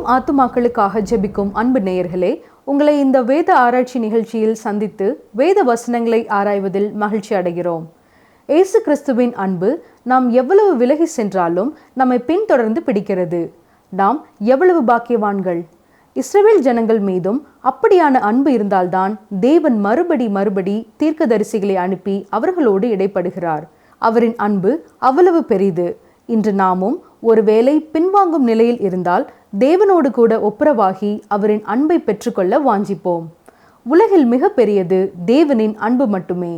அழியும் ஆத்துமாக்களுக்காக ஜெபிக்கும் அன்பு நேயர்களே, உங்களை இந்த வேத ஆராய்ச்சி நிகழ்ச்சியில் சந்தித்து வேத வசனங்களை ஆராய்வதில் மகிழ்ச்சி அடைகிறோம். இயேசு கிறிஸ்துவின் அன்பு நாம் எவ்வளவு விலகி சென்றாலும் நம்மை பின்தொடர்ந்து பிடிக்கிறது. நாம் எவ்வளவு பாக்கியவான்கள்! இஸ்ரவேல் ஜனங்கள் மீதும் அப்படியான அன்பு இருந்தால்தான் தேவன் மறுபடி தீர்க்கதரிசிகளை அனுப்பி அவர்களோடு இடைப்படுகிறார். அவரின் அன்பு அவ்வளவு பெரிது. இன்று நாமும் ஒருவேளை பின்வாங்கும் நிலையில் இருந்தால் தேவனோடு கூட ஒப்புரவாகி அவரின் அன்பை பெற்றுக்கொள்ள வாஞ்சிப்போம். உலகில் மிக பெரியது தேவனின் அன்பு மட்டுமே.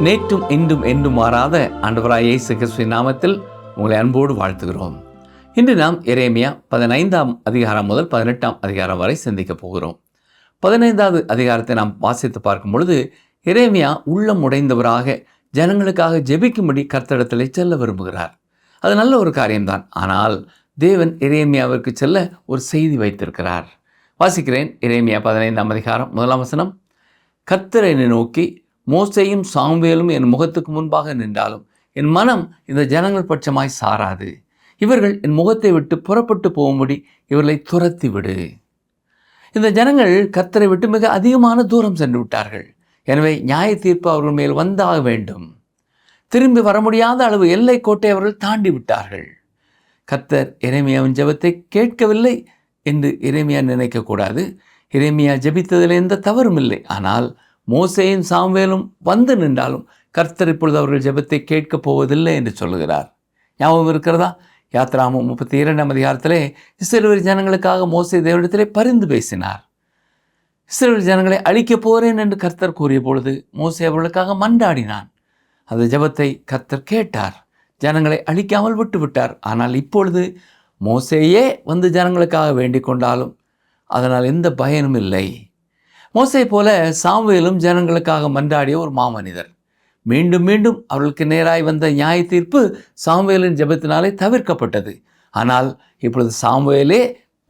நேற்றும் இன்றும் என்றும் மாறாத ஆண்டவராகிய இயேசு கிறிஸ்துவின் நாமத்தில் உங்களை அன்போடு வாழ்த்துகிறோம். இன்று நாம் எரேமியா 15ஆம் அதிகாரம் முதல் 18ஆம் அதிகாரம் வரை சிந்திக்கப் போகிறோம். 15வது அதிகாரத்தை நாம் வாசித்து பார்க்கும் பொழுது, எரேமியா உள்ளம் உடைந்தவராக ஜனங்களுக்காக ஜெபிக்கும்படி கர்த்தரிடத்திலே செல்ல விரும்புகிறார். அது நல்ல ஒரு காரியம்தான். ஆனால் தேவன் எரேமியாவிற்கு செல்ல ஒரு செய்தி வைத்திருக்கிறார். வாசிக்கிறேன். எரேமியா 15ஆம் அதிகாரம் 1ஆம் வசனம். கர்த்தர் என்னை நோக்கி, மோசேயும் சாமுவேலும் என் முகத்துக்கு முன்பாக நின்றாலும் என் மனம் இந்த ஜனங்கள் பட்சமாய் சாராது. இவர்கள் என் முகத்தை விட்டு புறப்பட்டு போகும்படி இவர்களை துரத்தி விடு. இந்த ஜனங்கள் கர்த்தரை விட்டு மிக அதிகமான தூரம் சென்று விட்டார்கள். எனவே நியாய தீர்ப்பு அவர்கள் மேல் வந்தாக வேண்டும். திரும்பி வர முடியாத அளவு எல்லை கோட்டை அவர்கள் தாண்டி விட்டார்கள். கர்த்தர் எரேமியாவின் ஜெபத்தை கேட்கவில்லை என்று எரேமியா நினைக்கக்கூடாது. எரேமியா ஜெபித்ததில் எந்த தவறும் இல்லை. ஆனால் மோசேயும் சாமுவேலும் வந்து நின்றாலும் கர்த்தர் இப்பொழுது அவர்கள் ஜெபத்தை கேட்கப் போவதில்லை என்று சொல்லுகிறார். ஞாபகம் இருக்கிறதா? யாத்ராகமம் 32ஆம் அதிகாரத்திலே இஸ்ரவேல் ஜனங்களுக்காக மோசே தேவனிடத்திலே பரிந்து பேசினார். இஸ்ரவேல் ஜனங்களை அழிக்கப் போகிறேன் என்று கர்த்தர் கூறிய பொழுது மோசே அவர்களுக்காக மன்றாடினான். அந்த ஜெபத்தை கர்த்தர் கேட்டார். ஜனங்களை அழிக்காமல் விட்டு விட்டார். ஆனால் இப்பொழுது மோசேயே வந்து ஜனங்களுக்காக வேண்டிக் கொண்டாலும் அதனால் எந்த பயனும் இல்லை. மோசே போல சாமுவேலும் ஜனங்களுக்காக மன்றாடிய ஒரு மாமனிதர். மீண்டும் மீண்டும் அவர்களுக்கு நேராய் வந்த நியாய தீர்ப்பு சாமுவேலின் ஜெபத்தினாலே தவிர்க்கப்பட்டது. ஆனால் இப்பொழுது சாமுவேலே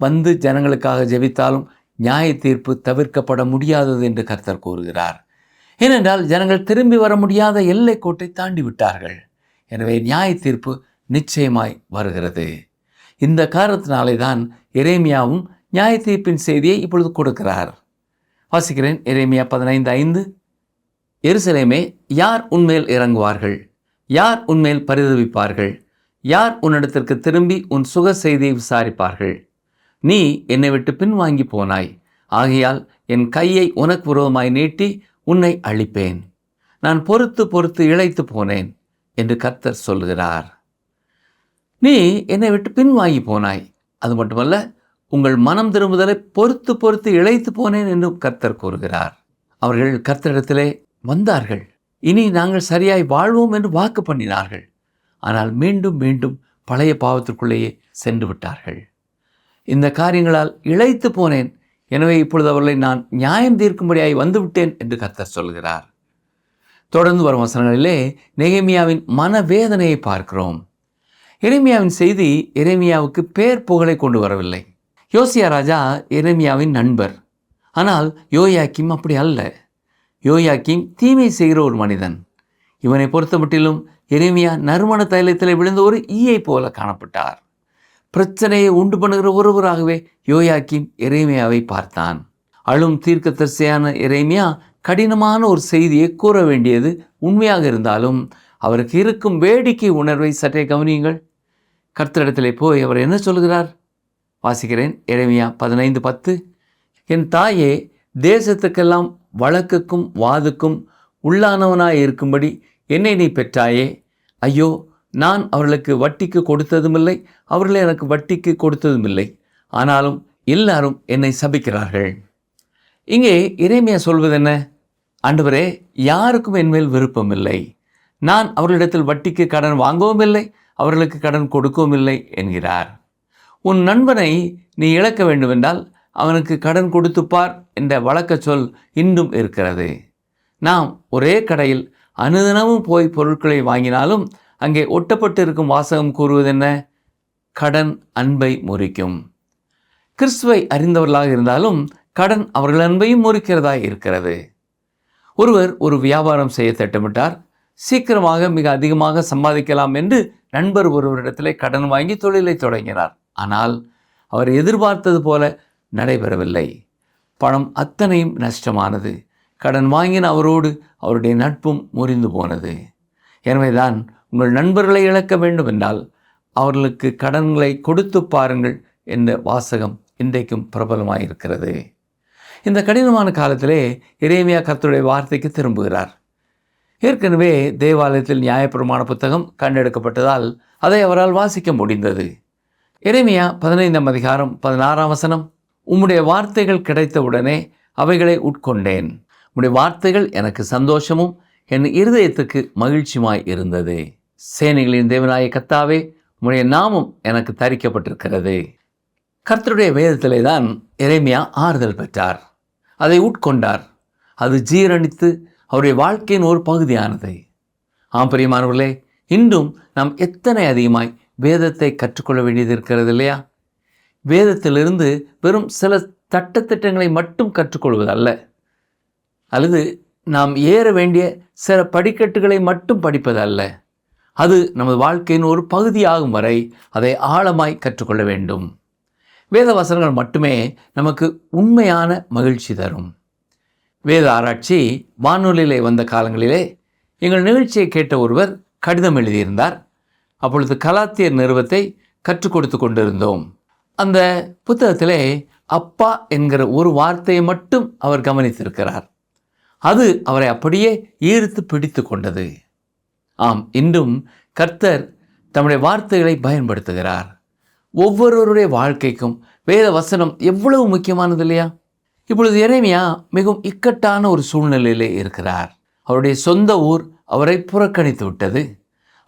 வந்து ஜனங்களுக்காக ஜெபித்தாலும் நியாய தீர்ப்பு தவிர்க்கப்பட முடியாதது என்று கர்த்தர் கூறுகிறார். ஏனென்றால் ஜனங்கள் திரும்பி வர முடியாத எல்லை கோட்டை தாண்டி விட்டார்கள். எனவே நியாய தீர்ப்பு நிச்சயமாய் வருகிறது. இந்த காரணத்தினாலே தான் எரேமியாவும் நியாய தீர்ப்பின் செய்தியை இப்பொழுது கொடுக்கிறார். வாசிக்கிறேன். எரேமியா 15:5. எருசலேமே, யார் உன்மேல் இறங்குவார்கள்? யார் உன்மேல் பரிதவிப்பார்கள்? யார் உன்னிடத்திற்கு திரும்பி உன் சுக செய்தியை விசாரிப்பார்கள்? நீ என்னை விட்டு பின்வாங்கி போனாய். ஆகையால் என் கையை உனக்கு விரோதமாய் நீட்டி உன்னை அழிப்பேன். நான் பொறுத்து இளைத்து போனேன் என்று கர்த்தர் சொல்கிறார். நீ என்னை விட்டு பின்வாங்கி போனாய். அது மட்டுமல்ல, உங்கள் மனம் திரும்புதலை பொறுத்து இளைத்து போனேன் என்று கர்த்தர் கூறுகிறார். அவர்கள் கர்த்தரிடத்திலே வந்தார்கள். இனி நாங்கள் சரியாய் வாழ்வோம் என்று வாக்கு பண்ணினார்கள். ஆனால் மீண்டும் பழைய பாவத்திற்குள்ளேயே சென்று விட்டார்கள். இந்த காரியங்களால் இளைத்து போனேன். எனவே இப்பொழுது அவர்களை நான் நியாயம் தீர்க்கும்படியாய் வந்துவிட்டேன் என்று கர்த்தர் சொல்கிறார். தொடர்ந்து வரும் வசனங்களிலே நெகேமியாவின் மனவேதனையை பார்க்கிறோம். எரேமியாவின் செய்தி எரேமியாவுக்கு பேர் புகழை கொண்டு வரவில்லை. யோசியா ராஜா எரேமியாவின் நண்பர். ஆனால் யோயாக்கீம் அப்படி அல்ல. யோயாக்கீம் தீமை செய்கிற ஒரு மனிதன். இவனை பொறுத்தமட்டிலும் எரேமியா நறுமண தைலத்தில் விழுந்த ஒரு ஈயை போல காணப்பட்டார். பிரச்சனையை உண்டு பண்ணுகிற ஒருவராகவே யோயாக்கீம் எரேமியாவை பார்த்தான். அழும் தீர்க்கதரிசியான எரேமியா கடினமான ஒரு செய்தியை கூற வேண்டியது உண்மையாக இருந்தாலும் அவருக்கு இருக்கும் வேடிக்கை உணர்வை சற்றே கவனியுங்கள். கர்த்தரிடத்திலே போய் அவர் என்ன சொல்கிறார்? வாசிக்கிறேன். எரேமியா 15:10. என் தாயே, தேசத்துக்கெல்லாம் வழக்குக்கும் வாதுக்கும் உள்ளானவனாய் இருக்கும்படி என்னை நீ பெற்றாயே. ஐயோ, நான் அவர்களுக்கு வட்டிக்கு கொடுத்ததுமில்லை, அவர்கள் எனக்கு வட்டிக்கு கொடுத்ததுமில்லை. ஆனாலும் எல்லாரும் என்னை சபிக்கிறார்கள். இங்கே எரேமியா சொல்வது என்ன? ஆண்டவரே, யாருக்கும் என்மேல் விருப்பம் இல்லை. நான் அவர்களிடத்தில் வட்டிக்கு கடன் வாங்கவும் இல்லை, அவர்களுக்கு கடன் கொடுக்கவும் இல்லை என்கிறார். உன் நண்பனை நீ இழக்க வேண்டுமென்றால் அவனுக்கு கடன் கொடுத்துப்பார் என்ற வழக்க சொல் இன்னும் இருக்கிறது. நாம் ஒரே கடையில் அனுதினமும் போய் பொருட்களை வாங்கினாலும் அங்கே ஒட்டப்பட்டு இருக்கும் வாசகம் கூறுவதென்ன? கடன் அன்பை முறிக்கும். கிறிஸ்துவை அறிந்தவர்களாக இருந்தாலும் கடன் அவர்கள் அன்பையும் முறிக்கிறதா இருக்கிறது. ஒருவர் ஒரு வியாபாரம் செய்ய திட்டமிட்டார். சீக்கிரமாக மிக அதிகமாக சம்பாதிக்கலாம் என்று நண்பர் ஒருவரிடத்திலே கடன் வாங்கி தொழிலை தொடங்கினார். ஆனால் அவர் எதிர்பார்த்தது போல நடைபெறவில்லை. பணம் அத்தனையும் நஷ்டமானது. கடன் வாங்கின அவரோடு அவருடைய நட்பும் முறிந்து போனது. எனவேதான் உங்கள் நண்பர்களை இழக்க வேண்டும் என்றால் அவர்களுக்கு கடன்களை கொடுத்து பாருங்கள் என்ற வாசகம் இன்றைக்கும் பிரபலமாயிருக்கிறது. இந்த கடினமான காலத்திலே எரேமியா கர்த்தருடைய வார்த்தைக்கு திரும்புகிறார். ஏற்கனவே தேவாலயத்தில் நியாயப்பிரமாண புத்தகம் கண்டெடுக்கப்பட்டதால் அதை அவரால் வாசிக்க முடிந்தது. எரேமியா 15ஆம் அதிகாரம் 16ஆம் வசனம், உம்முடைய வார்த்தைகள் கிடைத்தவுடனே அவைகளை உட்கொண்டேன். உம்முடைய வார்த்தைகள் எனக்கு சந்தோஷமும் என் இருதயத்துக்கு மகிழ்ச்சியுமாய் இருந்தது. சேனைகளின் தேவனாய கர்த்தாவே, உம்முடைய நாமம் எனக்கு தரிக்கப்பட்டிருக்கிறது. கர்த்தருடைய வேதத்திலே தான் எரேமியா ஆறுதல் பெற்றார். அதை உட்கொண்டார். அது ஜீரணித்து அவருடைய வாழ்க்கையின் ஒரு பகுதியானது. பிரியமானவர்களே, இன்றும் நாம் எத்தனை அதிகமாய் வேதத்தை கற்றுக்கொள்ள வேண்டியது இருக்கிறது இல்லையா? வேதத்திலிருந்து வெறும் சில சட்டத்திட்டங்களை மட்டும் கற்றுக்கொள்வதல்ல, அல்லது நாம் ஏற வேண்டிய சில படிக்கட்டுகளை மட்டும் படிப்பதல்ல. அது நமது வாழ்க்கையின் ஒரு பகுதியாகும் வரை அதை ஆழமாய் கற்றுக்கொள்ள வேண்டும். வேத வசனங்கள் மட்டுமே நமக்கு உண்மையான மகிழ்ச்சி தரும். வேத ஆராய்ச்சி வானொலியிலே வந்த காலங்களிலே எங்கள் நிகழ்ச்சியை கேட்ட ஒருவர் கடிதம் எழுதியிருந்தார். அப்பொழுது கலாத்தியர் நிறுவத்தை கற்றுக் கொடுத்து கொண்டிருந்தோம். அந்த புத்தகத்திலே அப்பா என்கிற ஒரு வார்த்தையை மட்டும் அவர் கவனித்திருக்கிறார். அது அவரை அப்படியே ஈர்த்து பிடித்து கொண்டது. இன்றும் கர்த்தர் தம்முடைய வார்த்தைகளை பயன்படுத்துகிறார். ஒவ்வொருவருடைய வாழ்க்கைக்கும் வேத வசனம் எவ்வளவு முக்கியமானது இல்லையா? இப்பொழுது எரேமியா மிகவும் இக்கட்டான ஒரு சூழ்நிலையிலே இருக்கிறார். அவருடைய சொந்த ஊர் அவரை புறக்கணித்து விட்டது.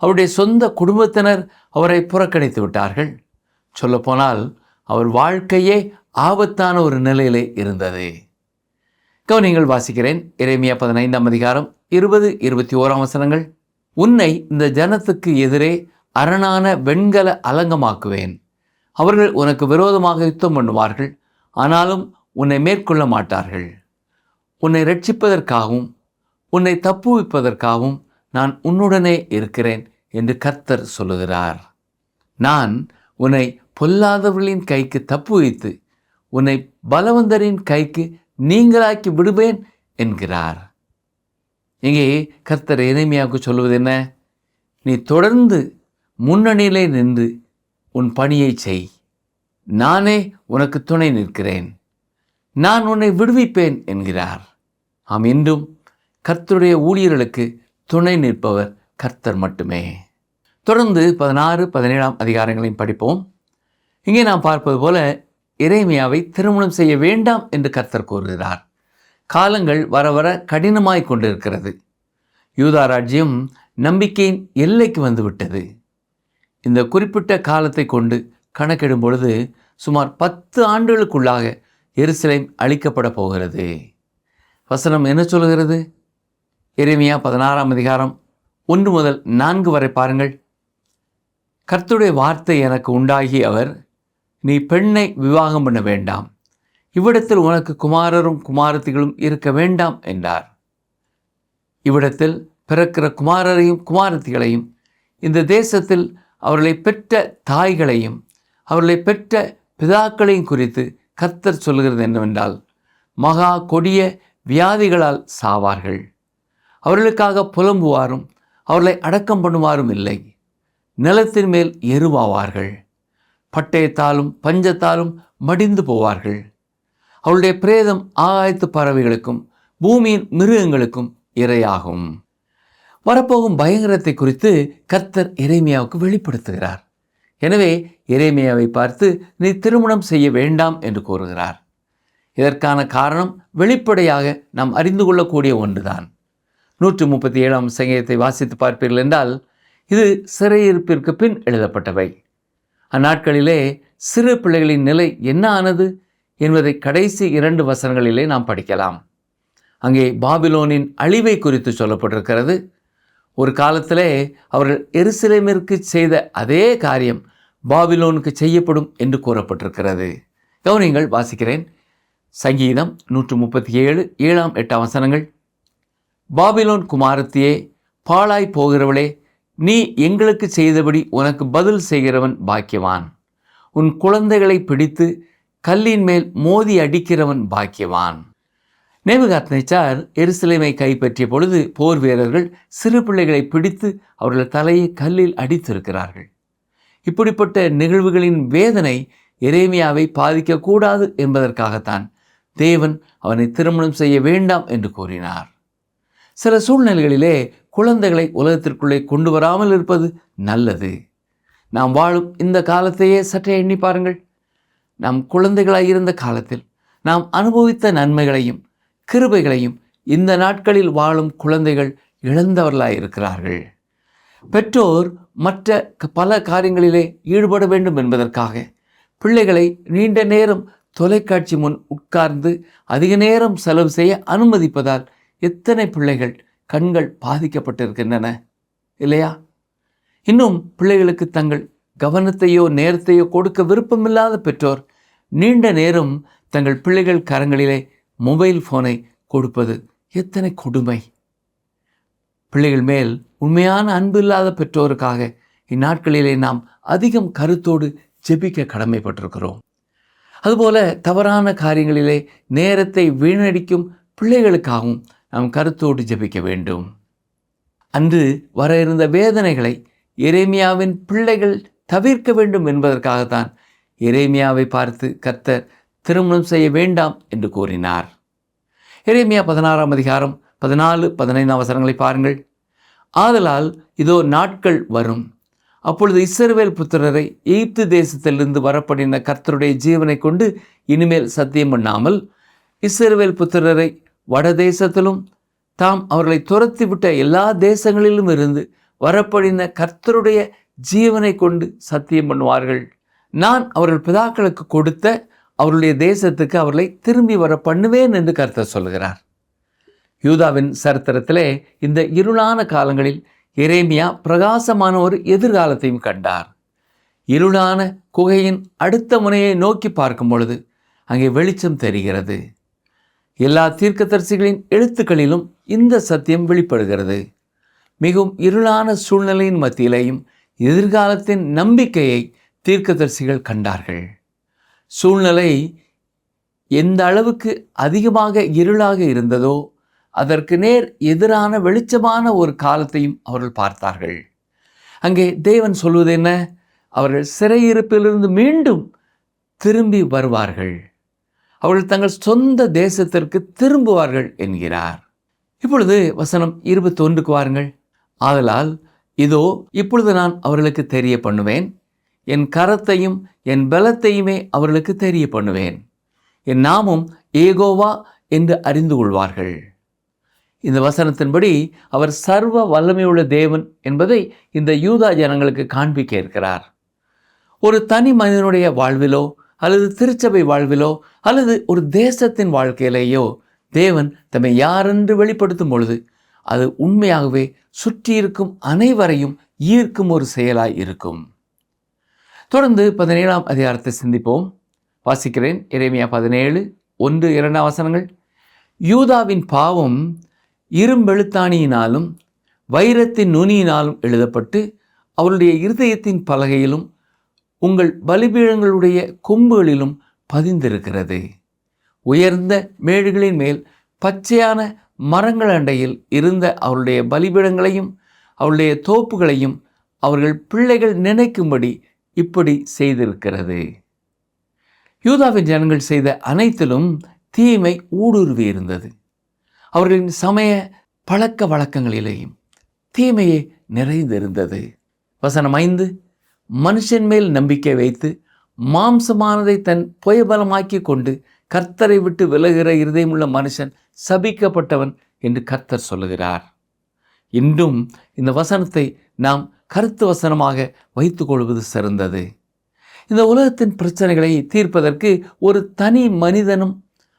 அவருடைய சொந்த குடும்பத்தினர் அவரை புறக்கணித்து விட்டார்கள். சொல்லப்போனால் அவர் வாழ்க்கையே ஆபத்தான ஒரு நிலையிலே இருந்தது. கவனிங்கள், வாசிக்கிறேன். எரேமியா 15ஆம் அதிகாரம் 20-21 வசனங்கள். உன்னை இந்த ஜனத்துக்கு எதிரே அரணான வெண்கல அலங்கமாக்குவேன். அவர்கள் உனக்கு விரோதமாக யுத்தம் பண்ணுவார்கள், ஆனாலும் உன்னை மேற்கொள்ள மாட்டார்கள். உன்னை ரட்சிப்பதற்காகவும் உன்னை தப்புவிப்பதற்காகவும் நான் உன்னுடனே இருக்கிறேன் என்று கர்த்தர் சொல்லுகிறார். நான் உன்னை பொல்லாதவர்களின் கைக்கு தப்புவித்து உன்னை பலவந்தரின் கைக்கு நீங்களாக்கி விடுவேன் என்கிறார். இங்கே கர்த்தர் எரேமியாவுக்கு சொல்லுவது என்ன? நீ தொடர்ந்து முன்னணியிலே நின்று உன் பணியை செய். நானே உனக்கு துணை நிற்கிறேன். நான் உன்னை விடுவிப்பேன் என்கிறார். இன்றும் கர்த்தருடைய ஊழியர்களுக்கு துணை நிற்பவர் கர்த்தர் மட்டுமே. தொடர்ந்து 16-17 அதிகாரங்களையும் படிப்போம். இங்கே நாம் பார்ப்பது போல எரேமியாவை திருமணம் செய்ய வேண்டாம் என்று கர்த்தர் கூறுகிறார். காலங்கள் வர வர கடினமாய் கொண்டிருக்கிறது. யூதா ராஜ்யம் நம்பிக்கையின் எல்லைக்கு வந்துவிட்டது. இந்த குறிப்பிட்ட காலத்தை கொண்டு கணக்கிடும் பொழுது சுமார் 10 ஆண்டுகளுக்குள்ளாக எருசலேம் அழிக்கப்பட போகிறது. வசனம் என்ன சொல்கிறது? எரேமியா 16ஆம் அதிகாரம் 1 முதல் 4 வரை பாருங்கள். கர்த்தருடைய வார்த்தை எனக்கு உண்டாகி அவர், நீ பெண்ணை விவாகம் பண்ண வேண்டாம், இவ்விடத்தில் உனக்கு குமாரரும் குமாரத்திகளும் இருக்க வேண்டாம் என்றார். இவ்விடத்தில் பிறக்கிற குமாரரையும் குமாரத்திகளையும், இந்த தேசத்தில் அவர்களை பெற்ற தாய்களையும் அவர்களை பெற்ற பிதாக்களையும் குறித்து கர்த்தர் சொல்கிறது என்னவென்றால், மகா கொடிய வியாதிகளால் சாவார்கள். அவர்களுக்காக புலம்புவாரும் அவர்களை அடக்கம் பண்ணுவாரும் இல்லை. நிலத்தின் மேல் எருவாவார்கள். பட்டயத்தாலும் பஞ்சத்தாலும் மடிந்து போவார்கள். அவளுடைய பிரேதம் ஆகாயத்து பறவைகளுக்கும் பூமியின் மிருகங்களுக்கும் இரையாகும். வரப்போகும் பயங்கரத்தை குறித்து கர்த்தர் எரேமியாவுக்கு வெளிப்படுத்துகிறார். எனவே எரேமியாவை பார்த்து நீ திருமணம் செய்ய வேண்டாம் என்று கூறுகிறார். இதற்கான காரணம் வெளிப்படையாக நாம் அறிந்து கொள்ளக்கூடிய ஒன்றுதான். 137ஆம் சங்கீதத்தை வாசித்து பார்ப்பீர்கள் என்றால் இது சிறையிருப்பிற்கு பின் எழுதப்பட்டவை. அந்நாட்களிலே சிறு பிள்ளைகளின் நிலை என்ன ஆனது என்பதை கடைசி 2 வசனங்களிலே நாம் படிக்கலாம். அங்கே பாபிலோனின் அழிவை குறித்து சொல்லப்பட்டிருக்கிறது. ஒரு காலத்திலே அவர்கள் எருசலேமிற்கு செய்த அதே காரியம் பாபிலோனுக்கு செய்யப்படும் என்று கூறப்பட்டிருக்கிறது. கவனிங்கள், வாசிக்கிறேன். சங்கீதம் 137 7-8 வசனங்கள். பாபிலோன் குமாரத்தியே, பாழாய் போகிறவளே, நீ எங்களுக்கு செய்தபடி உனக்கு பதில் செய்கிறவன் பாக்கியவான். உன் குழந்தைகளை பிடித்து கல்லின் மேல் மோதி அடிக்கிறவன் பாக்கியவான். நேபுகாத்நேச்சார் எருசலேமை கைப்பற்றிய பொழுது போர் வீரர்கள் சிறு பிள்ளைகளை பிடித்து அவர்கள் தலையை கல்லில் அடித்திருக்கிறார்கள். இப்படிப்பட்ட நிகழ்வுகளின் வேதனை எரேமியாவை பாதிக்கக்கூடாது என்பதற்காகத்தான் தேவன் அவனை திருமணம் செய்ய வேண்டாம் என்று கூறினார். சில சூழ்நிலைகளிலே குழந்தைகளை உலகத்திற்குள்ளே கொண்டு வராமல் இருப்பது நல்லது. நாம் வாழும் இந்த காலத்தையே சற்றே எண்ணி பாருங்கள். நாம் குழந்தைகளாய் இருந்த காலத்தில் நாம் அனுபவித்த நன்மைகளையும் கிருபைகளையும் இந்த நாட்களில் வாழும் குழந்தைகள் இழந்தவர்களாய் இருக்கிறார்கள். பெற்றோர் மற்ற பல காரியங்களிலே ஈடுபட வேண்டும் என்பதற்காக பிள்ளைகளை நீண்ட நேரம் தொலைக்காட்சி முன் உட்கார்ந்து அதிக நேரம் செலவு செய்ய அனுமதிப்பதால் எத்தனை பிள்ளைகள் கண்கள் பாதிக்கப்பட்டிருக்கின்றன இல்லையா? இன்னும் பிள்ளைகளுக்கு தங்கள் கவனத்தையோ நேரத்தையோ கொடுக்க விருப்பமில்லாத பெற்றோர் நீண்ட நேரம் தங்கள் பிள்ளைகள் கரங்களிலே மொபைல் ஃபோனை கொடுப்பது எத்தனை கொடுமை! பிள்ளைகள் மேல் உண்மையான அன்பு இல்லாத பெற்றோருக்காக இந்நாட்களிலே நாம் அதிகம் கருத்தோடு ஜெபிக்க கடமைப்பட்டிருக்கிறோம். அதுபோல தவறான காரியங்களிலே நேரத்தை வீணடிக்கும் பிள்ளைகளுக்காகவும் நாம் கருத்தோடு ஜெபிக்க வேண்டும். அன்று வர இருந்த வேதனைகளை எரேமியாவின் பிள்ளைகள் தவிர்க்க வேண்டும் என்பதற்காகத்தான் எரேமியாவை பார்த்து கர்த்தர் திருமணம் செய்ய வேண்டாம் என்று கூறினார். எரேமியா 16ஆம் அதிகாரம் 14-15 வசனங்களை பாருங்கள். ஆதலால் இதோ நாட்கள் வரும், அப்பொழுது இஸ்ரவேல் புத்திரரை எகிப்து தேசத்திலிருந்து வரப்படின கர்த்தருடைய ஜீவனை கொண்டு இனிமேல் சத்தியம் பண்ணாமல் இஸ்ரவேல் புத்திரரை வடதேசத்திலும் தாம் அவர்களை துரத்திவிட்ட எல்லா தேசங்களிலும் இருந்து வரப்படின கர்த்தருடைய ஜீவனை கொண்டு சத்தியம் பண்ணுவார்கள். நான் அவர்கள் பிதாக்களுக்கு கொடுத்த அவருடைய தேசத்துக்கு அவர்களை திரும்பி வர பண்ணுவேன் என்று கர்த்தர் சொல்கிறார். யூதாவின் சரித்திரத்திலே இந்த இருளான காலங்களில் எரேமியா பிரகாசமான ஒரு எதிர்காலத்தையும் கண்டார். இருளான குகையின் அடுத்த முனையை நோக்கி பார்க்கும் பொழுது அங்கே வெளிச்சம் தெரிகிறது. எல்லா தீர்க்கதரிசிகளின் எழுத்துக்களிலும் இந்த சத்தியம் வெளிப்படுகிறது. மிகவும் இருளான சூழ்நிலையின் மத்தியிலேயும் எதிர்காலத்தின் நம்பிக்கையை தீர்க்கதரிசிகள் கண்டார்கள். சூழ்நிலை எந்த அளவுக்கு அதிகமாக இருளாக இருந்ததோ அதற்கு நேர் எதிரான வெளிச்சமான ஒரு காலத்தையும் அவர்கள் பார்த்தார்கள். அங்கே தேவன் சொல்வது என்ன? அவர்கள் சிறையிருப்பிலிருந்து மீண்டும் திரும்பி வருவார்கள், அவர்கள் தங்கள் சொந்த தேசத்திற்கு திரும்புவார்கள் என்கிறார். இப்பொழுது வசனம் 21க்கு வாருங்கள். ஆதலால் இதோ இப்பொழுது நான் அவர்களுக்கு தெரிய பண்ணுவேன், என் கரத்தையும் என் பலத்தையுமே அவர்களுக்கு தெரிய பண்ணுவேன், என் நாமம் ஏகோவா என்று அறிந்து கொள்வார்கள். இந்த வசனத்தின்படி அவர் சர்வ வல்லமையுள்ள தேவன் என்பதை இந்த யூதா ஜனங்களுக்கு காண்பிக்க இருக்கிறார். ஒரு தனி மனிதனுடைய வாழ்விலோ அல்லது திருச்சபை வாழ்விலோ அல்லது ஒரு தேசத்தின் வாழ்க்கையிலேயோ தேவன் தம்மை யாரென்று வெளிப்படுத்தும் பொழுது அது உண்மையாகவே சுற்றியிருக்கும் அனைவரையும் ஈர்க்கும் ஒரு செயலாய் இருக்கும். தொடர்ந்து 17ஆம் அதிகாரத்தை சிந்திப்போம். வாசிக்கிறேன். எரேமியா 17:1-2 வசனங்கள். யூதாவின் பாவம் இரும்பெழுத்தாணியினாலும் வைரத்தின் நுனியினாலும் எழுதப்பட்டு அவருடைய இருதயத்தின் பலகையிலும் உங்கள் பலிபீடங்களுடைய கொம்புகளிலும் பதிந்திருக்கிறது. உயர்ந்த மேடுகளின் மேல் பச்சையான மரங்கள் அண்டையில் இருந்த அவருடைய பலிபீடங்களையும் அவருடைய தோப்புகளையும் அவர்கள் பிள்ளைகள் நினைக்கும்படி இப்படி செய்திருக்கிறது. யூதாவின் ஜனங்கள் செய்த அனைத்திலும் தீமை ஊடுருவி இருந்தது. அவர்களின் சமய பழக்க வழக்கங்களிலேயும் தீமையே நிறைந்திருந்தது. வசனம் 5. மனுஷன் மேல் நம்பிக்கை வைத்து மாம்சமானதை தன் புயபலமாக்கி கொண்டு கர்த்தரை விட்டு விலகுகிற இருதயமுள்ள மனுஷன் சபிக்கப்பட்டவன் என்று கர்த்தர் சொல்லுகிறார். இன்றும் இந்த வசனத்தை நாம் கருத்து வசனமாக வைத்துக் கொள்வது சிறந்தது. இந்த உலகத்தின் பிரச்சனைகளை தீர்ப்பதற்கு ஒரு தனி மனிதனும்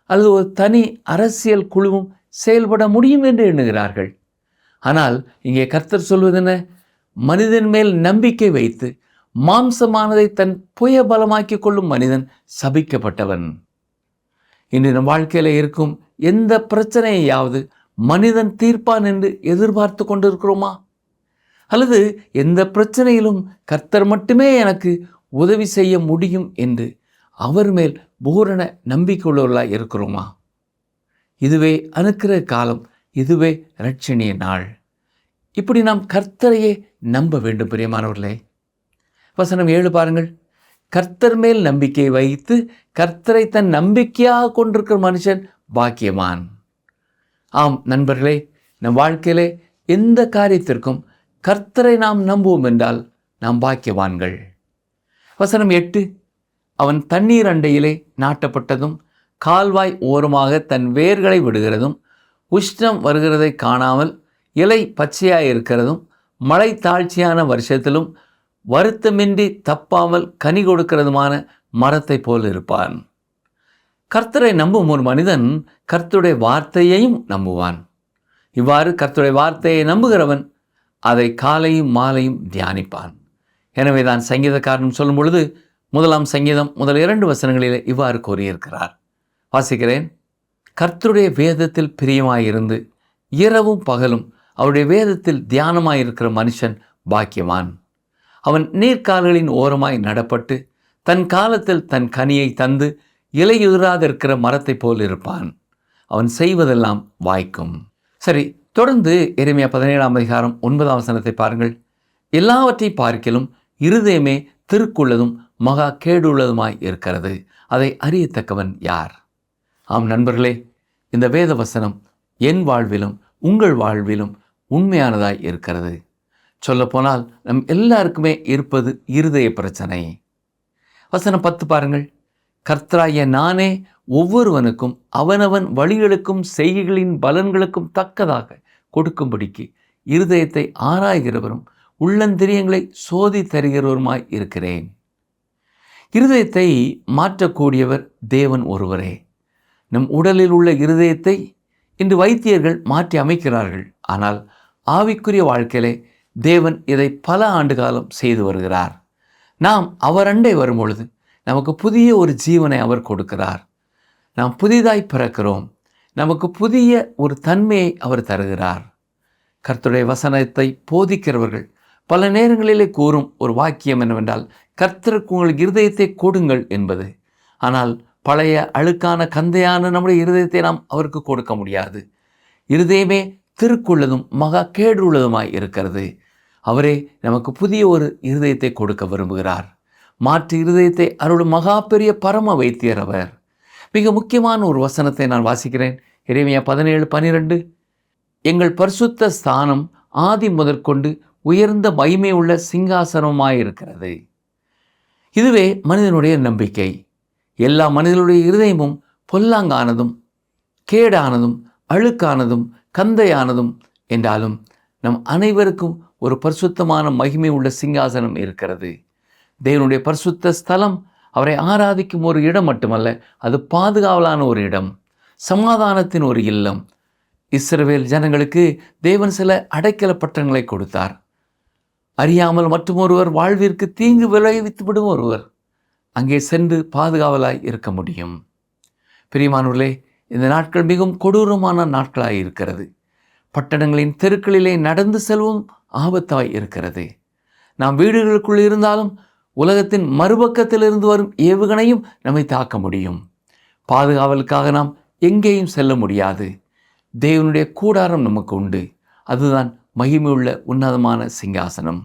அல்லது ஒரு தனி அரசியல் குழுவும் செயல்பட முடியும் என்று எண்ணுகிறார்கள். ஆனால் இங்கே கர்த்தர் சொல்வதென்ன? மனிதன் மேல் நம்பிக்கை வைத்து மாம்சமானதை தன் புயபலமாக்கி கொள்ளும் மனிதன் சபிக்கப்பட்டவன். இன்று நம் வாழ்க்கையில் இருக்கும் எந்த பிரச்சனையாவது மனிதன் தீர்ப்பான் என்று எதிர்பார்த்து கொண்டிருக்கிறோமா? அல்லது எந்த பிரச்சனையிலும் கர்த்தர் மட்டுமே எனக்கு உதவி செய்ய முடியும் என்று அவர் மேல் பூரண நம்பிக்கையுள்ளவர்களாக இருக்கிறோமா? இதுவே அனுக்கிரக காலம், இதுவே இரட்சணிய நாள். இப்படி நாம் கர்த்தரையே நம்ப வேண்டும் பிரியமானவர்களே. வசனம் 7 பாருங்கள். கர்த்தர் மேல் நம்பிக்கை வைத்து கர்த்தரை தன் நம்பிக்கையாக கொண்டிருக்கிற மனுஷன் பாக்கியவான். ஆம் நண்பர்களே, நம் வாழ்க்கையிலே எந்த காரியத்திற்கும் கர்த்தரை நாம் நம்புவோம் என்றால் நாம் பாக்கியவான்கள். வசனம் 8. அவன் தண்ணீர் அண்டையிலே நாட்டப்பட்டதும் கால்வாய் ஓரமாக தன் வேர்களை விடுகிறதும் உஷ்ணம் வருகிறதை காணாமல் இலை பச்சையாய் இருக்கிறதும் மழை தாழ்ச்சியான வருஷத்திலும் வருத்தமின்றி தப்பாமல் கனி கொடுக்கிறதுமான மரத்தை போல் இருப்பான். கர்த்தரை நம்பும் ஒரு மனிதன் கர்த்தருடைய வார்த்தையையும் நம்புவான். இவ்வாறு கர்த்தருடைய வார்த்தையை நம்புகிறவன் அதை காலையும் மாலையும் தியானிப்பான். எனவே தான் சங்கீதக்காரன் சொல்லும் பொழுது 1 சங்கீதம் முதல் 2 வசனங்களில் இவ்வாறு கூறியிருக்கிறார். வாசிக்கிறேன். கர்த்தருடைய வேதத்தில் பிரியமாயிருந்து இரவும் பகலும் அவருடைய வேதத்தில் தியானமாயிருக்கிற மனுஷன் பாக்கியவான். அவன் நீர்க்கால்களின் ஓரமாய் நடப்பட்டு தன் காலத்தில் தன் கனியை தந்து இலையுதிராதிருக்கிற மரத்தை போல் இருப்பான். அவன் செய்வதெல்லாம் வாய்க்கும். சரி, தொடர்ந்து எரேமியா 17 அதிகாரம் 9 வசனத்தை பாருங்கள். எல்லாவற்றை பார்க்கிலும் இருதயமே திருக்குள்ளதும் மகா கேடுள்ளதுமாய் இருக்கிறது, அதை அறியத்தக்கவன் யார்? ஆம் நண்பர்களே, இந்த வேத வசனம் என் வாழ்விலும் உங்கள் வாழ்விலும் உண்மையானதாய் இருக்கிறது. சொல்லப்போனால் நம் எல்லாருக்குமே இருப்பது இருதய பிரச்சனை. வசனம் 10 பாருங்கள். கர்த்தராகிய நானே ஒவ்வொருவனுக்கும் அவனவன் வழிகளுக்கும் செய்கைகளின் பலன்களுக்கும் தக்கதாக கொடுக்கும்படிக்கு இருதயத்தை ஆராய்கிறவரும் உள்ளந்திரியங்களை சோதி தருகிறவருமாய் இருக்கிறேன். இருதயத்தை மாற்றக்கூடியவர் தேவன் ஒருவரே. நம் உடலில் உள்ள இருதயத்தை இன்று வைத்தியர்கள் மாற்றி அமைக்கிறார்கள். ஆனால் ஆவிக்குரிய வாழ்க்கையிலே தேவன் இதை பல ஆண்டு காலம் செய்து வருகிறார். நாம் அவர் அண்டை வரும்பொழுது நமக்கு புதிய ஒரு ஜீவனை அவர் கொடுக்கிறார். நாம் புதிதாய் பிறக்கிறோம். நமக்கு புதிய ஒரு தன்மையை அவர் தருகிறார். கர்த்தருடைய வசனத்தை போதிக்கிறவர்கள் பல நேரங்களிலே கூறும் ஒரு வாக்கியம் என்னவென்றால், கர்த்தருக்கு உங்கள் இருதயத்தை கொடுங்கள் என்பது. ஆனால் பழைய அழுக்கான கந்தையான நம்முடைய இருதயத்தை நாம் அவருக்கு கொடுக்க முடியாது. இருதயமே திருக்குள்ளதும் மகா கேடுள்ளதுமாய் இருக்கிறது. அவரே நமக்கு புதிய ஒரு இருதயத்தை கொடுக்க விரும்புகிறார். மாற்று இருதயத்தை அருளும் மகா பெரிய பரம வைத்தியர் அவர். மிக முக்கியமான ஒரு வசனத்தை நான் வாசிக்கிறேன். எரேமியா 17:12. எங்கள் பரிசுத்த ஸ்தானம் ஆதி முதற்கொண்டு உயர்ந்த மகிமை உள்ள சிங்காசனமாயிருக்கிறது. இதுவே மனிதனுடைய நம்பிக்கை. எல்லா மனிதனுடைய இருதயமும் பொல்லாங்கானதும் கேடானதும் அழுக்கானதும் கந்தையானதும் என்றாலும் நம் அனைவருக்கும் ஒரு பரிசுத்தமான மகிமை உள்ள சிங்காசனம் இருக்கிறது. தேவனுடைய பரிசுத்த ஸ்தலம் அவரை ஆராதிக்கும் ஒரு இடம் மட்டுமல்ல, அது பாதுகாவலான ஒரு இடம், சமாதானத்தின் ஒரு இல்லம். இஸ்ரவேல் ஜனங்களுக்கு தேவன் சில அடைக்கல பட்டணங்களை கொடுத்தார். அறியாமல் மற்றொருவர் வாழ்விற்கு தீங்கு விளைவித்து விடும் ஒருவர் அங்கே சென்று பாதுகாவலாய் இருக்க முடியும். பிரியமானவர்களே, இந்த நாட்கள் மிகவும் கொடூரமான நாட்களாய் இருக்கிறது. பட்டணங்களின் தெருக்களிலே நடந்து செல்வதும் ஆபத்தாய் இருக்கிறது. நாம் வீடுகளுக்குள் இருந்தாலும் உலகத்தின் மறுபக்கத்திலிருந்து வரும் ஏவுகணையும் நம்மை தாக்க முடியும். பாதுகாவலுக்காக நாம் எங்கேயும் செல்ல முடியாது. தேவனுடைய கூடாரம் நமக்கு உண்டு. அதுதான் மகிமையுள்ள உன்னதமான சிங்காசனம்.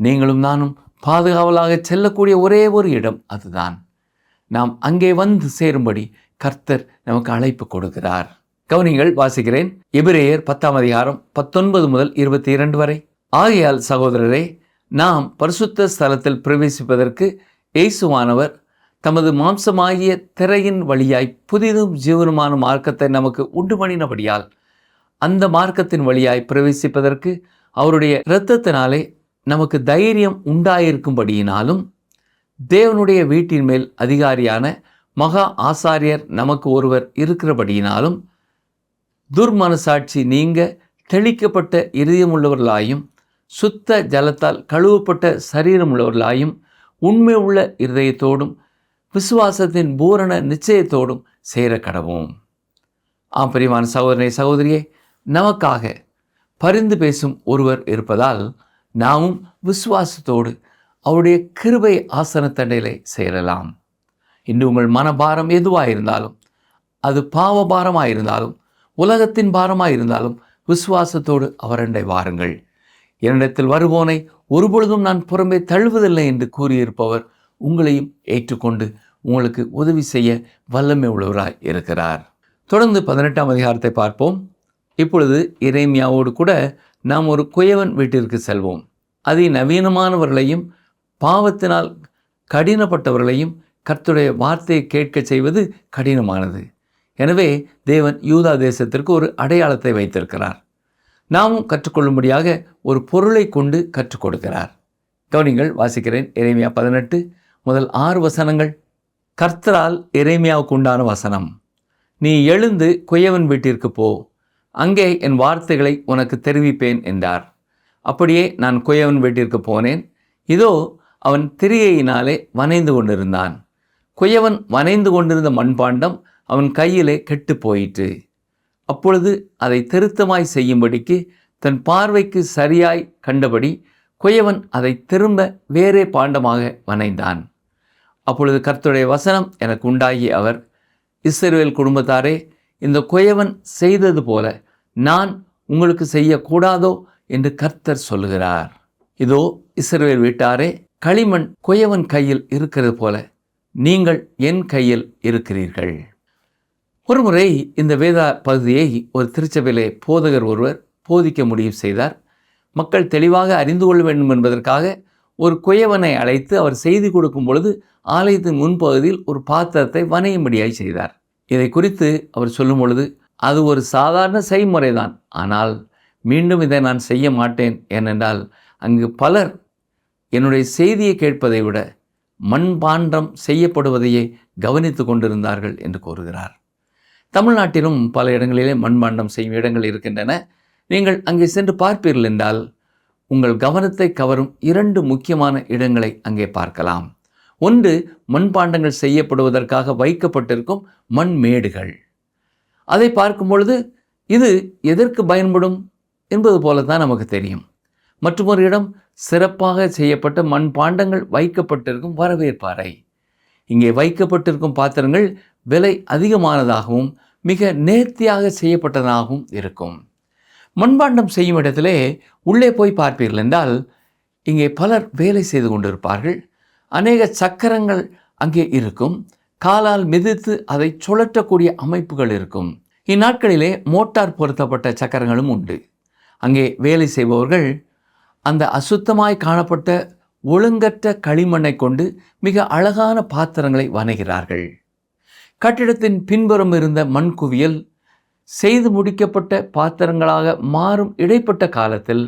நீங்களும் நானும் பாதுகாவலாக செல்லக்கூடிய ஒரே ஒரு இடம் அதுதான். நாம் அங்கே வந்து சேரும்படி கர்த்தர் நமக்கு அழைப்பு கொடுக்கிறார். கவனிங்கள், வாசிக்கிறேன். எபிரேயர் 10 அதிகாரம் 19 முதல் 22 வரை. ஆகையால் சகோதரரே, நாம் பரிசுத்த ஸ்தலத்தில் பிரவேசிப்பதற்கு இயேசுவானவர் தமது மாம்சமாகிய திரையின் வழியாய் புதிதும் ஜீவனுமான மார்க்கத்தை நமக்கு உண்டு பண்ணினபடியால் அந்த மார்க்கத்தின் வழியாய் பிரவேசிப்பதற்கு அவருடைய இரத்தத்தினாலே நமக்கு தைரியம் உண்டாயிருக்கும்படியினாலும் தேவனுடைய வீட்டின் மேல் அதிகாரியான மகா ஆசாரியர் நமக்கு ஒருவர் இருக்கிறபடியினாலும் துர்மனசாட்சி நீங்க தெளிக்கப்பட்ட இருதயமுள்ளவர்களாயும் சுத்த ஜலத்தால் கழுவப்பட்ட சரீரமுள்ளவர்களாயும் உண்மை உள்ள இருதயத்தோடும் விசுவாசத்தின் பூரண நிச்சயத்தோடும் சேர கடவோம். பிரியமான சகோதரனே, சகோதரியே, நமக்காக பரிந்து பேசும் ஒருவர் இருப்பதால் நாமும் விசுவாசத்தோடு அவருடைய கிருபை ஆசனத்தண்டையிலே சேரலாம். இன்று உங்கள் மனபாரம் எதுவாக இருந்தாலும், அது பாவ பாரமாக இருந்தாலும், உலகத்தின் பாரமாக இருந்தாலும், விசுவாசத்தோடு அவரண்டை வாருங்கள். என்னிடத்தில் வருவோனை ஒருபொழுதும் நான் புறம்பே தழுவதில்லை என்று கூறியிருப்பவர் உங்களையும் ஏற்றுக்கொண்டு உங்களுக்கு உதவி செய்ய வல்லமை உள்ளவராய் இருக்கிறார். தொடர்ந்து 18ஆம் அதிகாரத்தை பார்ப்போம். இப்பொழுது எரேமியாவோடு கூட நாம் ஒரு குயவன் வீட்டிற்கு செல்வோம். அதிநவீனமானவர்களையும் பாவத்தினால் கடினப்பட்டவர்களையும் கர்த்தருடைய வார்த்தையை கேட்க செய்வது கடினமானது. எனவே தேவன் யூதா தேசத்திற்கு ஒரு அடையாளத்தை வைத்திருக்கிறார். நாமும் கற்றுக்கொள்ளும்படியாக ஒரு பொருளை கொண்டு கற்றுக் கொடுக்கிறார். கவனிங்கள், வாசிக்கிறேன். எரேமியா 18 முதல் 6 வசனங்கள். கர்த்தரால் எரேமியாவுக்கு உண்டான வசனம். நீ எழுந்து குயவன் வீட்டிற்கு போ, அங்கே என் வார்த்தைகளை உனக்கு தெரிவிப்பேன் என்றார். அப்படியே நான் குயவன் வீட்டிற்கு போனேன். இதோ அவன் திரியையினாலே வனைந்து கொண்டிருந்தான். குயவன் வனைந்து கொண்டிருந்த மண்பாண்டம் அவன் கையிலே கெட்டு போயிற்று. அப்பொழுது அதை திருத்தமாய் செய்யும்படிக்கு தன் பார்வைக்கு சரியாய் கண்டபடி குயவன் அதை திரும்ப வேறே பாண்டமாக வனைந்தான். அப்பொழுது கர்த்தருடைய வசனம் எனக்கு உண்டாகி அவர், இஸ்ரவேல் குடும்பத்தாரே, இந்த குயவன் செய்தது போல நான் உங்களுக்கு செய்யக்கூடாதோ என்று கர்த்தர் சொல்லுகிறார். இதோ இஸ்ரவேல் வீட்டாரே, களிமண் குயவன் கையில் இருக்கிறது போல நீங்கள் என் கையில் இருக்கிறீர்கள். ஒருமுறை இந்த வேத பகுதியை ஒரு திருச்சபையிலே போதகர் ஒருவர் போதிக்க முடிவு செய்தார். மக்கள் தெளிவாக அறிந்து கொள்ள வேண்டும் என்பதற்காக ஒரு குயவனை அழைத்து அவர் செய்தி கொடுக்கும் பொழுது ஆலயத்தின் முன்பகுதியில் ஒரு பாத்திரத்தை வனையும்படியாய் செய்தார். இதை குறித்து அவர் சொல்லும் பொழுது, அது ஒரு சாதாரண செய்முறைதான், ஆனால் மீண்டும் இதை நான் செய்ய மாட்டேன். ஏனென்றால் அங்கு பலர் என்னுடைய செய்தியை கேட்பதை விட மண்பாண்டம் செய்யப்படுவதையே கவனித்து கொண்டிருந்தார்கள் என்று கூறுகிறார். தமிழ்நாட்டிலும் பல இடங்களிலே மண்பாண்டம் செய்யும் இடங்கள் இருக்கின்றன. நீங்கள் அங்கே சென்று பார்ப்பீர்கள் என்றால் உங்கள் கவனத்தை கவரும் 2 முக்கியமான இடங்களை அங்கே பார்க்கலாம். ஒன்று, மண்பாண்டங்கள் செய்யப்படுவதற்காக வைக்கப்பட்டிருக்கும் மண் மேடுகள். அதை பார்க்கும் பொழுது இது எதற்கு பயன்படும் என்பது போல தான் நமக்கு தெரியும். மற்றொரு இடம், சிறப்பாக செய்யப்பட்ட மண்பாண்டங்கள் வைக்கப்பட்டிருக்கும் வரவேற்பறை. இங்கே வைக்கப்பட்டிருக்கும் பாத்திரங்கள் விலை அதிகமானதாகவும் மிக நேர்த்தியாக செய்யப்பட்டதாகவும் இருக்கும். மண்பாண்டம் செய்யும் இடத்திலே உள்ளே போய் பார்ப்பீர்கள் என்றால் இங்கே பலர் வேலை செய்து கொண்டிருப்பார்கள். அநேக சக்கரங்கள் அங்கே இருக்கும். காலால் மிதித்து அதை சுழற்றக்கூடிய அமைப்புகள் இருக்கும். இந்நாட்களிலே மோட்டார் பொருத்தப்பட்ட சக்கரங்களும் உண்டு. அங்கே வேலை செய்பவர்கள் அந்த அசுத்தமாய் காணப்பட்ட ஒழுங்கற்ற களிமண்ணை கொண்டு மிக அழகான பாத்திரங்களை வனைகிறார்கள். கட்டிடத்தின் பின்புறம் இருந்த மண் குவியல் செய்து முடிக்கப்பட்ட பாத்திரங்களாக மாறும் இடைப்பட்ட காலத்தில்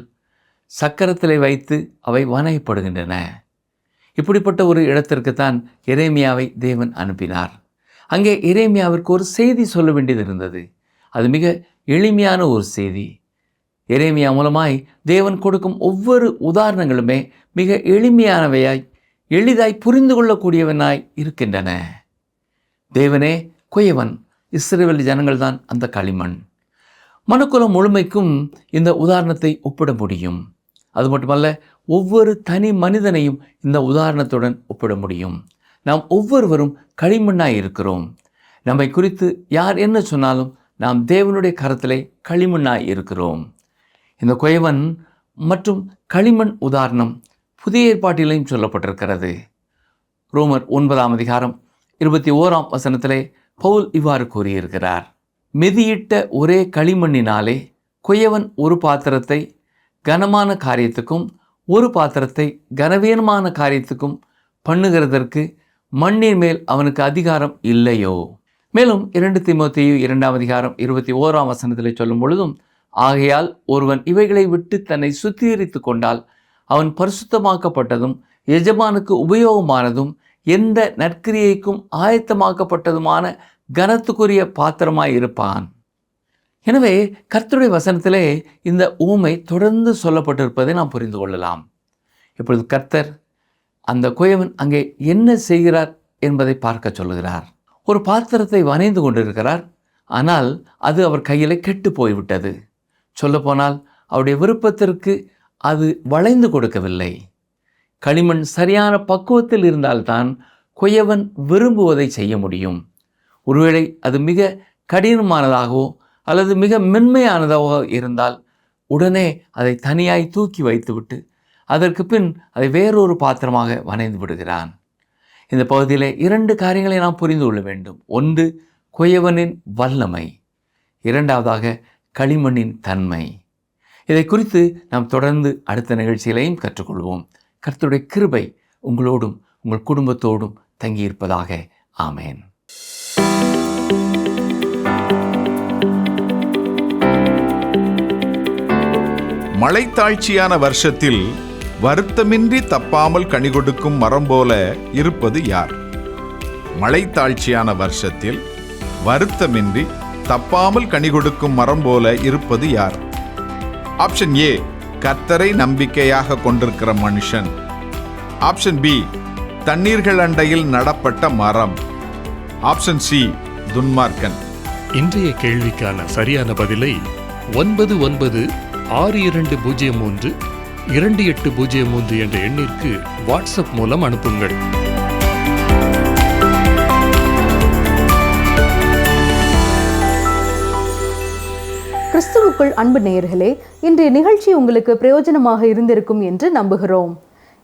சக்கரத்திலே வைத்து அவை வனையப்படுகின்றன. இப்படிப்பட்ட ஒரு இடத்திற்குத்தான் எரேமியாவை தேவன் அனுப்பினார். அங்கே எரேமியாவிற்கு ஒரு செய்தி சொல்ல வேண்டியது இருந்தது. அது மிக எளிமையான ஒரு செய்தி. எரேமியா மூலமாய் தேவன் கொடுக்கும் ஒவ்வொரு உதாரணங்களுமே மிக எளிமையானவையாய், எளிதாய் புரிந்து கொள்ளக்கூடியவனாய் இருக்கின்றன. தேவனே குயவன், இஸ்ரவேல் ஜனங்கள் தான் அந்த களிமண். மனுக்குலம் முழுமைக்கும் இந்த உதாரணத்தை ஒப்பிட முடியும். அது மட்டுமல்ல, ஒவ்வொரு தனி மனிதனையும் இந்த உதாரணத்துடன் ஒப்பிட முடியும். நாம் ஒவ்வொருவரும் களிமண்ணாய் இருக்கிறோம். நம்மை குறித்து யார் என்ன சொன்னாலும் நாம் தேவனுடைய கரத்திலே களிமண்ணாய் இருக்கிறோம். இந்த குயவன் மற்றும் களிமண் உதாரணம் புதிய ஏற்பாட்டிலையும் சொல்லப்பட்டிருக்கிறது. ரோமர் 9ஆம் அதிகாரம் 21ஆம் வசனத்திலே பவுல் இவ்வாறு கூறியிருக்கிறார், மிதியிட்ட ஒரே களிமண்ணினாலே குயவன் ஒரு பாத்திரத்தை கனமான காரியத்துக்கும் ஒரு பாத்திரத்தை கனவீனமான காரியத்துக்கும் பண்ணுகிறதற்கு மண்ணின் மேல் அவனுக்கு அதிகாரம் இல்லையோ? மேலும் 2 தீமோத்தேயு 2ஆம் அதிகாரம் 21ஆம் வசனத்திலே சொல்லும் பொழுதும், ஆகையால் ஒருவன் இவைகளை விட்டு தன்னை சுத்திகரித்து கொண்டால் அவன் பரிசுத்தமாக்கப்பட்டதும் எஜமானுக்கு உபயோகமானதும் எந்த நற்கிரியைக்கும் ஆயத்தமாக்கப்பட்டதுமான கனத்துக்குரிய பாத்திரமாய் இருப்பான். எனவே கர்த்தருடைய வசனத்திலே இந்த ஊமை தொடர்ந்து சொல்லப்பட்டிருப்பதை நாம் புரிந்து கொள்ளலாம். இப்பொழுது கர்த்தர் அந்த குயவன் அங்கே என்ன செய்கிறார் என்பதை பார்க்க சொல்லுகிறார். ஒரு பாத்திரத்தை வனைந்து கொண்டிருக்கிறார். ஆனால் அது அவர் கையில் கெட்டு போய்விட்டது. சொல்லப்போனால் அவருடைய விருப்பத்திற்கு அது வளைந்து கொடுக்கவில்லை. களிமண் சரியான பக்குவத்தில் இருந்தால்தான் குயவன் விரும்புவதை செய்ய முடியும். ஒருவேளை அது மிக கடினமானதாகவோ அல்லது மிக மென்மையானதாகவோ இருந்தால் உடனே அதை தனியாய் தூக்கி வைத்துவிட்டு அதற்கு பின் அதை வேறொரு பாத்திரமாக வனைந்து விடுகிறான். இந்த பகுதியில் 2 காரியங்களை நாம் புரிந்து கொள்ள வேண்டும். ஒன்று, குயவனின் வல்லமை. இரண்டாவதாக, களிமண்ணின் தன்மை. இதை குறித்து நாம் தொடர்ந்து அடுத்த நிகழ்ச்சியிலையும் கற்றுக்கொள்வோம். கர்த்தருடைய கிருபை உங்களோடும் உங்கள் குடும்பத்தோடும் தங்கியிருப்பதாக. ஆமேன். மழைத்தாழ்ச்சியான வருஷத்தில் வருத்தமின்றி தப்பாமல் கனி கொடுக்கும் மரம் போல இருப்பது யார்? மழைத்தாழ்ச்சியான வருஷத்தில் வருத்தமின்றி தப்பாமல் கனி கொடுக்கும் மரம் போல இருப்பது யார்? ஆப்ஷன் ஏ, கர்த்தரை நம்பிக்கையாக கொண்டிருக்கிற மனுஷன். ஆப்ஷன் பி, தண்ணீர்கள் அண்டையில் நடப்பட்ட மரம். ஆப்ஷன் சி, துன்மார்க்கன். இன்றைய கேள்விக்கான சரியான பதிலை 9962032803 என்ற எண்ணிற்கு வாட்ஸ்அப் மூலம் அனுப்புங்கள். கிறிஸ்துவுக்குள் அன்பு நேயர்களே, இன்றைய நிகழ்ச்சி உங்களுக்கு பிரயோஜனமாக இருந்திருக்கும் என்று நம்புகிறோம்.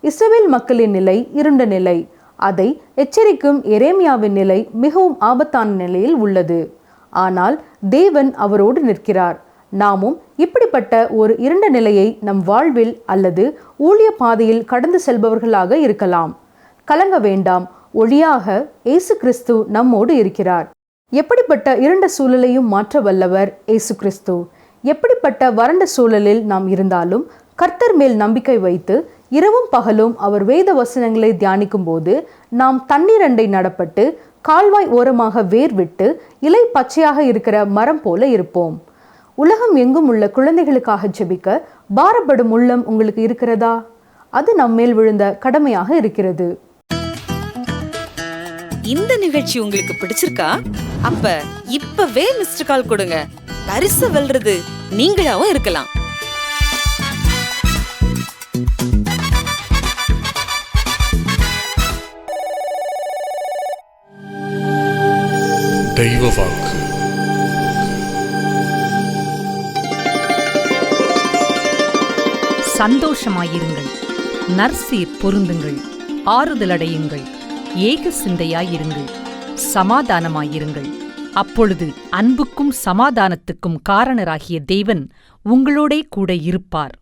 இஸ்ரவேல் மக்களின் நிலை இருண்ட நிலை. அதை எச்சரிக்கும் எரேமியாவின் நிலை மிகவும் ஆபத்தான நிலையில் உள்ளது. ஆனால் தேவன் அவரோடு நிற்கிறார். நாமும் இப்படிப்பட்ட ஒரு இருண்ட நிலையை நம் வாழ்வில் அல்லது ஊழிய பாதையில் கடந்து செல்பவர்களாக இருக்கலாம். கலங்க வேண்டாம், ஒளியாக இயேசு கிறிஸ்து நம்மோடு இருக்கிறார். எப்படிப்பட்ட இருண்ட சூழலையும் மாற்ற வல்லவர் இயேசு கிறிஸ்து. எப்படிப்பட்ட வறண்ட சூழலில் நாம் இருந்தாலும் கர்த்தர் மேல் நம்பிக்கை வைத்து இரவும் பகலும் அவர் வேத வசனங்களை தியானிக்கும் போது நாம் தண்ணீரண்டை நடப்பட்டு கால்வாய் ஓரமாக வேர் விட்டு இலை பச்சையாக இருக்கிற மரம் போல இருப்போம். உலகம் எங்கும் உள்ள குழந்தைகளுக்காக ஜெபிக்க பாரப்படும் உள்ளம் உங்களுக்கு இருக்கிறதா? அது நம்மேல் விழுந்த கடமையாக இருக்கிறது. இந்த நிகழ்ச்சி உங்களுக்கு பிடிச்சிருக்கா? அப்ப இப்பவே மிஸ்டர் கால் கொடுங்க. பரிசு வெல்றது நீங்களாவும் இருக்கலாம். தெய்வ வாக்கு. சந்தோஷமாயிருங்கள், நற்சீர் பொருந்துங்கள், ஆறுதலடையுங்கள், ஏக சிந்தையாயிருங்கள், சமாதானமாயிருங்கள். அப்பொழுது அன்புக்கும் சமாதானத்துக்கும் காரணராகிய தேவன் உங்களோடே கூட இருப்பார்.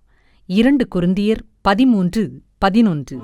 2 கொரிந்தியர் 13:11.